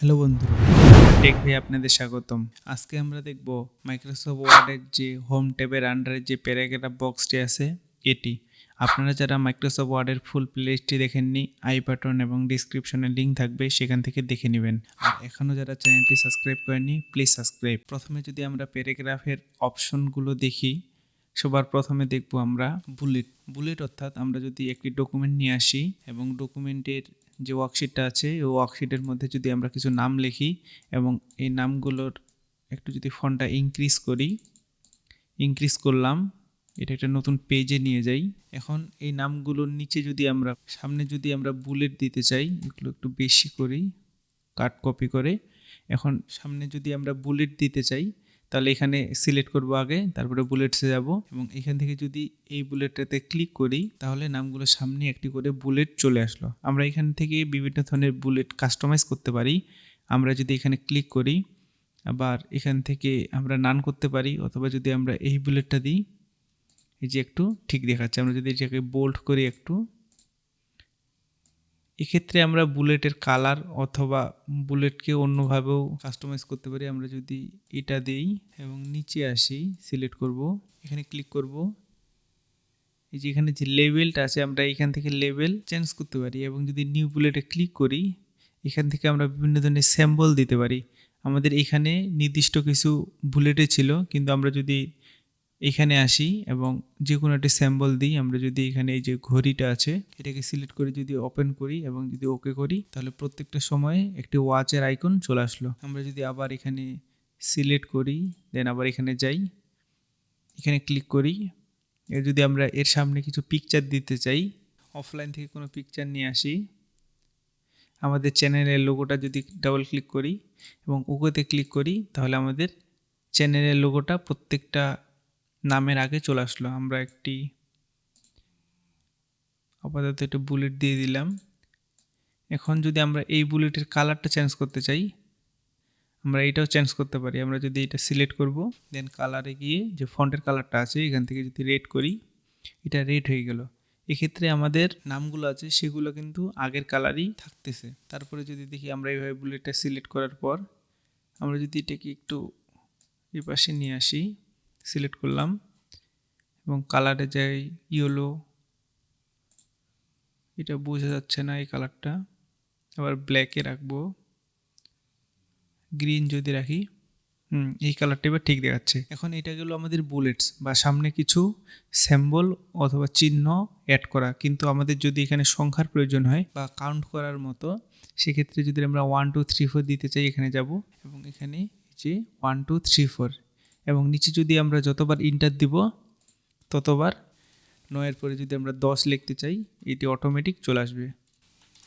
Hello বন্ধুরা, take ভাই আপনাদের স্বাগতম। আজকে আমরা দেখব মাইক্রোসফট ওয়ার্ডের যে হোম ট্যাবের আন্ডারে যে প্যারাগ্রাফ বক্সটি আছে এটি। আপনারা যারা মাইক্রোসফট ওয়ার্ডের ফুল প্লেলিস্টটি দেখেননি, আই বাটন এবং ডিসক্রিপশনে লিঙ্ক থাকবে, সেখান থেকে দেখে নেবেন। আর এখনও যারা চ্যানেলটি সাবস্ক্রাইব করেননি, প্লিজ সাবস্ক্রাইব। প্রথমে যদি আমরা প্যারাগ্রাফের অপশনগুলো দেখি, সবার প্রথমে দেখব আমরা বুলেট অর্থাৎ আমরা যদি একটি ডকুমেন্ট নিয়ে আসি এবং ডকুমেন্টের যে ওয়ার্কশিটটা আছে ওই ওয়ার্কশিটের মধ্যে যদি আমরা কিছু নাম লিখি এবং এই নামগুলোর একটু যদি ফন্টটা ইনক্রিজ করলাম, এটা একটা নতুন পেজে নিয়ে যাই। এখন এই নামগুলোর নিচে সামনে যদি আমরা বুলেট দিতে চাই, এগুলো একটু বেশি করি, কাট কপি করে। এখন সামনে যদি আমরা বুলেট দিতে চাই তাহলে এখানে সিলেক্ট করব আগে, তারপরে বুলেটসে যাব এবং এখান থেকে যদি এই বুলেটটাতে ক্লিক করি তাহলে নামগুলো সামনে একটি করে বুলেট চলে আসলো। আমরা এখান থেকে বিভিন্ন ধরনের বুলেট কাস্টমাইজ করতে পারি। আমরা যদি এখানে ক্লিক করি, আবার এখান থেকে আমরা নান করতে পারি, অথবা যদি আমরা এই বুলেটটা দিই, এই যে একটু ঠিক দেখাচ্ছে। আমরা যদি এটাকে বোল্ড করি একটু, এক্ষেত্রে আমরা বুলেটের কালার অথবা বুলেটকে অন্যভাবেও কাস্টমাইজ করতে পারি। আমরা যদি এটা দেই এবং নিচে আসি, সিলেক্ট করব, এখানে ক্লিক করব, এই যে এখানে যে লেভেলটা আছে আমরা এখান থেকে লেভেল চেঞ্জ করতে পারি এবং যদি নিউ বুলেটে ক্লিক করি এখান থেকে আমরা বিভিন্ন ধরনের সিম্বল দিতে পারি। আমাদের এখানে নির্দিষ্ট কিছু বুলেটে ছিল, কিন্তু আমরা যদি এখানে আসি এবং যে কোনো একটা স্যাম্বল দিই, আমরা যদি এখানে এই যে ঘড়িটা আছে এটাকে সিলেক্ট করে যদি ওপেন করি এবং যদি ওকে করি তাহলে প্রত্যেকটা সময়ে একটি ওয়াচের আইকন চলে আসলো। আমরা যদি আবার এখানে সিলেক্ট করি, দেন আবার এখানে যাই, এখানে ক্লিক করি, যদি আমরা এর সামনে কিছু পিকচার দিতে চাই, অফলাইন থেকে কোনো পিকচার নিয়ে আসি, আমাদের চ্যানেলের লোগোটা যদি ডাবল ক্লিক করি এবং ওকেতে ক্লিক করি তাহলে আমাদের চ্যানেলের লোগোটা প্রত্যেকটা নামের আগে চলে আসলো। আমরা একটি আপাতত একটা বুলেট দিয়ে দিলাম। এখন যদি আমরা এই বুলেটের কালারটা চেঞ্জ করতে চাই, আমরা এটাও চেঞ্জ করতে পারি। আমরা যদি এটা সিলেক্ট করব, দেন কালারে গিয়ে যে ফন্টের কালারটা আছে এখান থেকে যদি রেড করি, এটা রেড হয়ে গেল। এক্ষেত্রে আমাদের নামগুলো আছে সেগুলো কিন্তু আগের কালারই থাকতেছে। তারপরে যদি দেখি আমরা এইভাবে বুলেটটা সিলেক্ট করার পর আমরা যদি এটাকে একটু এই পাশে নিয়ে আসি, সিলেক্ট করলাম এবং কালারে যাই ইয়েলো, এটা বোঝা যাচ্ছে না এই কালারটা, আবার ব্ল্যাকে রাখবো, গ্রিন যদি রাখি, এই কালারটা এবার ঠিক দেখাচ্ছে। এখন এটা গেল আমাদের বুলেটস বা সামনে কিছু সিম্বল অথবা চিহ্ন অ্যাড করা। কিন্তু আমাদের যদি এখানে সংখ্যার প্রয়োজন হয় বা কাউন্ট করার মতো, সেক্ষেত্রে যদি আমরা 1 2 3 4 দিতে চাই, এখানে যাব এবং এখানে যে 1 2 3 4 এবং নিচে যদি আমরা যতবার ইন্টার দিব ততবার, 9-এর পরে যদি আমরা 10 লিখতে চাই এটি অটোমেটিক চলে আসবে,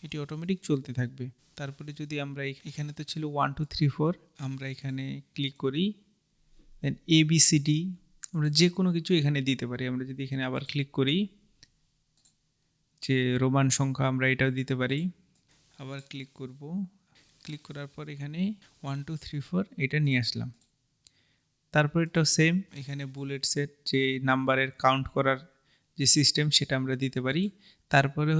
এটি অটোমেটিক চলতে থাকবে। তারপরে যদি আমরা এখানে তো ছিল 1 2 3 4, আমরা এখানে ক্লিক করি, দেন ABCD আমরা যে কোনো কিছু এখানে দিতে পারি। আমরা যদি এখানে আবার ক্লিক করি, যে রোমান সংখ্যা আমরা এটাও দিতে পারি, আবার ক্লিক করব, ক্লিক করার পর এখানে 1 2 3 4 এটা নিয়ে আসলাম। তারপর এটাও সেম, এখানে বুলেট সেট যে নাম্বারের কাউন্ট করার যে সিস্টেম সেটা আমরা দিতে পারি। তারপরে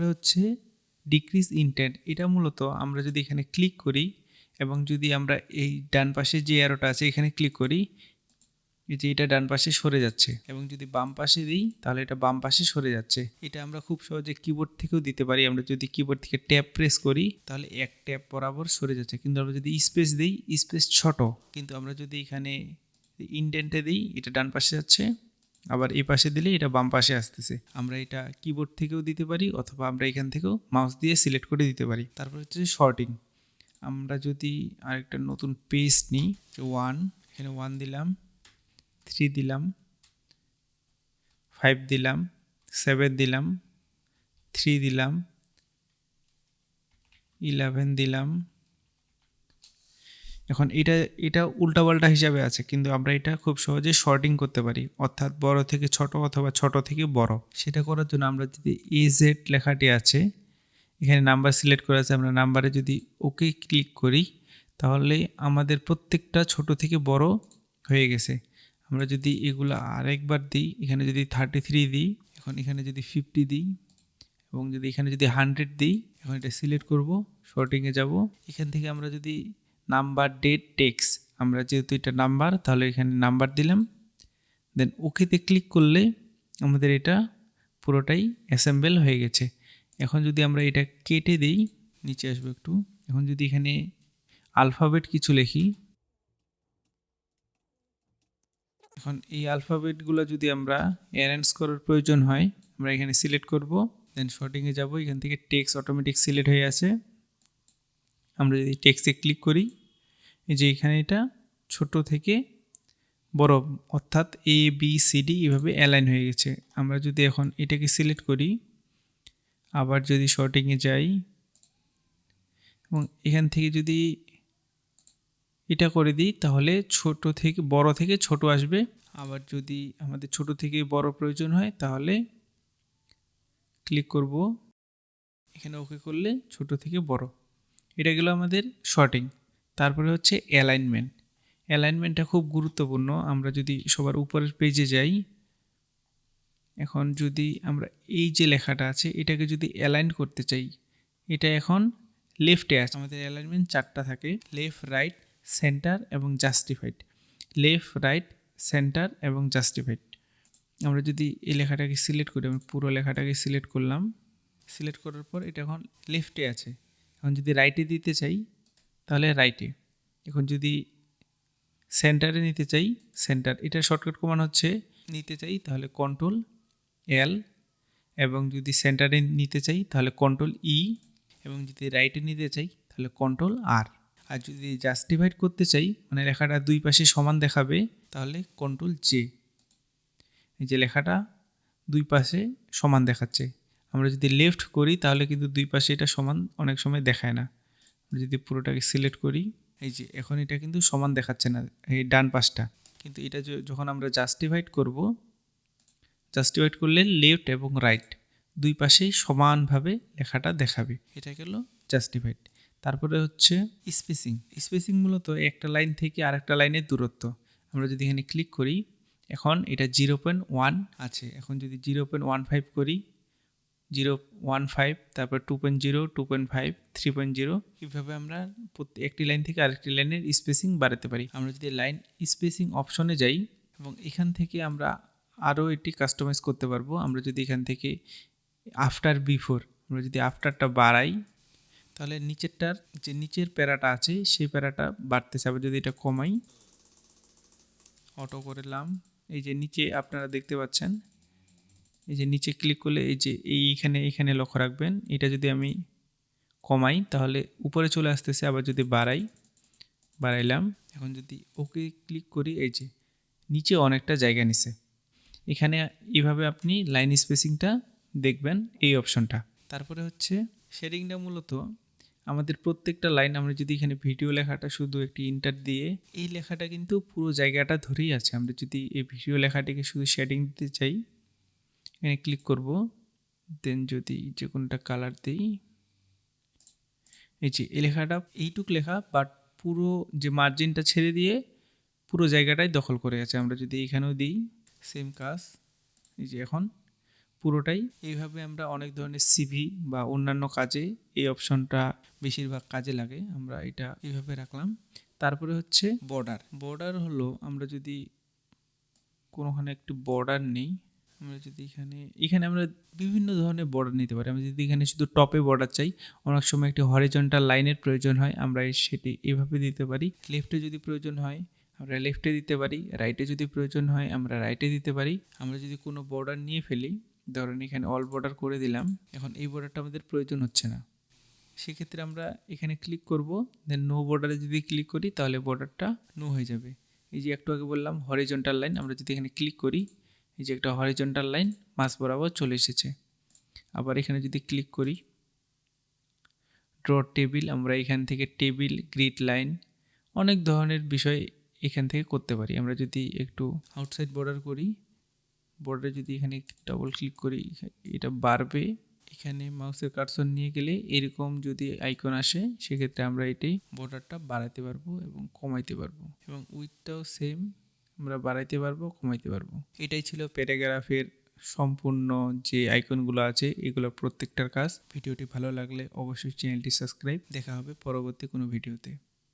হচ্ছে ডিক্রিজ ইনটেন্ট। এটা মূলত আমরা যদি এখানে ক্লিক করি এবং যদি আমরা এই ডান পাশে যে অ্যারোটা আছে এখানে ক্লিক করি, এই যে এটা ডান পাশে সরে যাচ্ছে, এবং যদি বাম পাশে দিই তাহলে এটা বাম পাশে সরে যাচ্ছে। এটা আমরা খুব সহজে কিবোর্ড থেকেও দিতে পারি। আমরা যদি কিবোর্ড থেকে ট্যাব প্রেস করি তাহলে এক ট্যাব বরাবর সরে যাচ্ছে, কিন্তু আমরা যদি স্পেস দিই, স্পেস ছোট, কিন্তু আমরা যদি এখানে ইনডেন্টে দিই এটা ডান পাশে যাচ্ছে, আবার এই পাশে দিলে এটা বাম পাশে আসতেছে। আমরা এটা কিবোর্ড থেকেও দিতে পারি অথবা আমরা এখান থেকেও মাউস দিয়ে সিলেক্ট করে দিতে পারি। তারপর হচ্ছে শর্টিং। আমরা যদি আরেকটা নতুন পেজ নিই, 1, এখানে 1 দিলাম, 3 দিলাম, 5 দিলাম, 7 দিলাম, 3 দিলাম, 11 দিলাম। এখন এটা উল্টাপাল্টা হিসাবে আছে, কিন্তু আমরা এটা খুব সহজে শর্টিং করতে পারি, অর্থাৎ বড় থেকে ছোট অথবা ছোট থেকে বড়। সেটা করার জন্য আমরা যদি AZ লেখাটি আছে এখানে নাম্বার সিলেক্ট করা আছে, আমরা নাম্বারে যদি ওকে ক্লিক করি তাহলে আমাদের প্রত্যেকটা ছোট থেকে বড় হয়ে গেছে। আমরা যদি এগুলো আরেকবার দিই, এখানে যদি 33 দিই, এখন এখানে যদি 50 দিই এবং যদি এখানে যদি 100 দিই, এখন এটা সিলেক্ট করব, শর্টিংয়ে যাব। এখান থেকে আমরা যদি নাম্বার, ডেট, টেক্সট, আমরা যেহেতু এটা নাম্বার, তাহলে এখানে নাম্বার দিলাম। দেন ওকেতে ক্লিক করলে আমাদের এটা পুরোটাই অ্যাসেম্বল হয়ে গেছে। এখন যদি আমরা এটা কেটে দিই, নিচে আসবো একটু, এখন যদি এখানে আলফাবেট কিছু লিখি, এখন এই আলফাবেটগুলো যদি আমরা অ্যারেঞ্জ করার প্রয়োজন হয়, আমরা এখানে সিলেক্ট করব, দেন শর্টিংয়ে যাব। এখান থেকে টেক্সট অটোমেটিক সিলেক্ট হয়ে আছে। আমরা যদি টেক্সটে ক্লিক করি, এই যে এখানে এটা ছোট থেকে বড়, অর্থাৎ এ বি সি ডি এভাবে অ্যালাইন হয়ে গেছে। আমরা যদি এখন এটাকে সিলেক্ট করি, আবার যদি শর্টিংয়ে যাই এবং এখান থেকে যদি এটা করে দিই, তাহলে ছোট থেকে ছোট আসবে। আবার যদি আমাদের ছোট থেকে বড় প্রয়োজন হয়, তাহলে ক্লিক করব, এখানে ওকে করলে ছোট থেকে বড়। এটা গেল আমাদের শর্টিং। তারপরে হচ্ছে অ্যালাইনমেন্ট। অ্যালাইনমেন্টটা খুব গুরুত্বপূর্ণ। আমরা যদি সবার উপরের পেজে যাই, এখন যদি আমরা এই যে লেখাটা আছে এটাকে যদি অ্যালাইন করতে চাই, এটা এখন লেফটে আছে। আমাদের অ্যালাইনমেন্ট 4টা থাকে, লেফট, রাইট, সেন্টার এবং জাস্টিফাইড। লেফট, রাইট, সেন্টার এবং জাস্টিফাইড। আমরা যদি এই লেখাটাকে সিলেক্ট করি, আমি পুরো লেখাটাকে সিলেক্ট করলাম। সিলেক্ট করার পর এটা এখন লেফটে আছে। এখন যদি রাইটে দিতে চাই, তাহলে রাইটে। এখন যদি সেন্টারে নিতে চাই, সেন্টার। এটা শর্টকাট কমান্ড হচ্ছে, নিতে চাই তাহলে কন্ট্রোল এল, এবং যদি সেন্টারে নিতে চাই তাহলে কন্ট্রোল ই, এবং যদি রাইটে নিতে চাই তাহলে কন্ট্রোল আর। আর যদি জাস্টিফাইড করতে চাই, মানে লেখাটা দুই পাশে সমান দেখাবে, তাহলে কন্ট্রোল জে। এই যে লেখাটা দুই পাশে সমান দেখাচ্ছে। আমরা যদি লেফট করি তাহলে কিন্তু দুই পাশে এটা সমান অনেক সময় দেখায় না। যদি পুরোটাকে সিলেক্ট করি, এই যে এখন এটা কিন্তু সমান দেখাচ্ছে না এই ডান পাশটা। কিন্তু এটা যখন আমরা জাস্টিফাইড করব, জাস্টিফাইড করলে লেফট এবং রাইট দুই পাশেই সমানভাবে লেখাটা দেখাবে। এটা গেল জাস্টিফাইড। তারপরে হচ্ছে স্পেসিং। স্পেসিং মূলত একটা লাইন থেকে আরেকটা লাইনের দূরত্ব। আমরা যদি এখানে ক্লিক করি, এখন এটা 0.1 আছে। এখন যদি 0.15 করি, 0.15, তারপর 2.0, 2.5, 3.0, এইভাবে আমরা একটি লাইন থেকে আরেকটি লাইনের স্পেসিং বাড়াতে পারি। আমরা যদি লাইন স্পেসিং অপশনে যাই, এবং এখান থেকে আমরা আরও এটি কাস্টমাইজ করতে পারবো। আমরা যদি এখান থেকে আফটার, বিফোর, আমরা যদি আফটারটা বাড়াই, তাহলে নিচেরটার যে নিচের প্যারাটা আছে সেই প্যারাটা বাড়তেছে। আবার যদি এটা কমাই, অটো করলাম, এই যে নিচে আপনারা দেখতে পাচ্ছেন, এই যে নিচে ক্লিক করলে এই যে এইখানে লক্ষ্য রাখবেন, এটা যদি আমি কমাই তাহলে উপরে চলে আসতেছে। আবার যদি বাড়াইলাম, এখন যদি ওকে ক্লিক করি, এই যে নিচে অনেকটা জায়গা নিছে। এখানে এইভাবে আপনি লাইন স্পেসিংটা দেখবেন, এই অপশনটা। তারপরে হচ্ছে শেডিংটা। মূলত আমাদের প্রত্যেকটা লাইন, আমরা যদি এখানে ভিডিও লেখাটা শুধু একটি ইন্টার দিয়ে, এই লেখাটা কিন্তু পুরো জায়গাটা ধরেই আছে। আমরা যদি এই ভিডিও লেখাটিকে শুধু শেডিং দিতে চাই, এখানে ক্লিক করব, দেন যদি যে কোনটা কালার দিই, এই যে এই লেখাটা এইটুক লেখা, বাট পুরো যে মার্জিনটা ছেড়ে দিয়ে পুরো জায়গাটাই দখল করে আছে। আমরা যদি এখানেও দিই সেম কাজ, এই যে এখন পুরোটাই। এইভাবে আমরা অনেক ধরনের সিভি বা অন্যান্য কাজে এই অপশনটা বেশিরভাগ কাজে লাগে। আমরা এটা এইভাবে রাখলাম। তারপরে হচ্ছে বর্ডার। বর্ডার হলো, আমরা যদি কোনোখানে একটি বর্ডার নেই, আমরা যদি এখানে আমরা বিভিন্ন ধরনের বর্ডার নিতে পারি। আমরা যদি এখানে শুধু টপে বর্ডার চাই, অনেক সময় একটি হরিজন্টাল লাইনের প্রয়োজন হয়, আমরা সেটি এভাবে দিতে পারি। লেফটে যদি প্রয়োজন হয় আমরা লেফটে দিতে পারি, রাইটে যদি প্রয়োজন হয় আমরা রাইটে দিতে পারি। আমরা যদি কোনো বর্ডার নিয়ে ফেলি, ধরেন এখানে অল বর্ডার করে দিলাম, এখন এই বর্ডারটা আমাদের প্রয়োজন হচ্ছে না, সেক্ষেত্রে আমরা এখানে ক্লিক করব, দেন নো বর্ডারে যদি ক্লিক করি তাহলে বর্ডারটা নো হয়ে যাবে। এই যে একটু আগে বললাম হরিজন্টাল লাইন, আমরা যদি এখানে ক্লিক করি, এই যে একটা হরিজন্টাল লাইন মাঝ বরাবর চলে এসেছে। আবার এখানে যদি ক্লিক করি ড্র টেবিল, আমরা এখান থেকে টেবিল, গ্রিড লাইন, অনেক ধরনের বিষয় এখান থেকে করতে পারি। আমরা যদি একটু আউটসাইড বর্ডার করি, বর্ডারে যদি এখানে ডাবল ক্লিক করি, এটা বাড়বে। এখানে মাউসের কার্সর নিয়ে গেলে এরকম যদি আইকন আসে, সেক্ষেত্রে আমরা এটি বর্ডারটা বাড়াতে পারবো এবং কমাইতে পারবো, এবং উইথটাও সেম আমরা বাড়াইতে পারবো, কমাইতে পারবো। এটাই ছিল প্যারাগ্রাফের সম্পূর্ণ যে আইকনগুলো আছে এগুলো প্রত্যেকটার কাজ। ভিডিওটি ভালো লাগলে অবশ্যই চ্যানেলটি সাবস্ক্রাইব। দেখা হবে পরবর্তী কোনো ভিডিওতে।